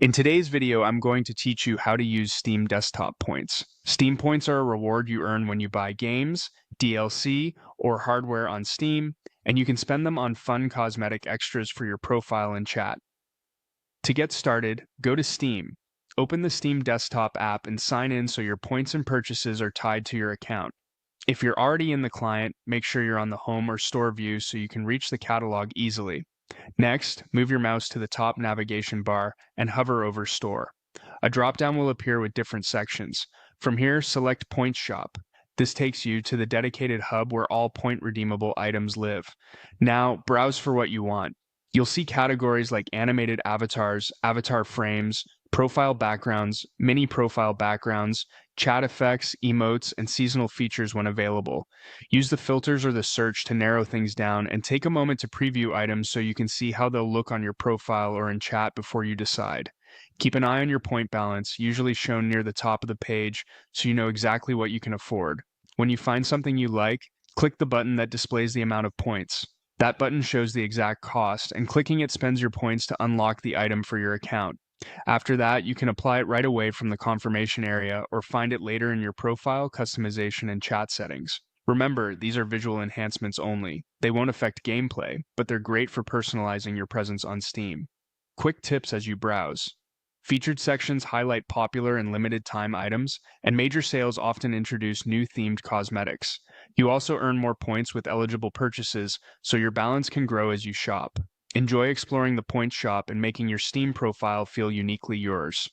In today's video, I'm going to teach you how to use Steam Desktop Points. Steam Points are a reward you earn when you buy games, DLC, or hardware on Steam, and you can spend them on fun cosmetic extras for your profile and chat. To get started, go to Steam. Open the Steam Desktop app and sign in so your points and purchases are tied to your account. If you're already in the client, make sure you're on the Home or Store view so you can reach the catalog easily. Next, move your mouse to the top navigation bar and hover over Store. A drop-down will appear with different sections. From here, select Points Shop. This takes you to the dedicated hub where all point-redeemable items live. Now, browse for what you want. You'll see categories like animated avatars, avatar frames, profile backgrounds, mini profile backgrounds, chat effects, emotes, and seasonal features when available. Use the filters or the search to narrow things down and take a moment to preview items so you can see how they'll look on your profile or in chat before you decide. Keep an eye on your point balance, usually shown near the top of the page, so you know exactly what you can afford. When you find something you like, click the button that displays the amount of points. That button shows the exact cost, and clicking it spends your points to unlock the item for your account. After that, you can apply it right away from the confirmation area or find it later in your profile, customization, and chat settings. Remember, these are visual enhancements only. They won't affect gameplay, but they're great for personalizing your presence on Steam. Quick tips as you browse. Featured sections highlight popular and limited time items, and major sales often introduce new themed cosmetics. You also earn more points with eligible purchases, so your balance can grow as you shop. Enjoy exploring the point shop and making your Steam profile feel uniquely yours.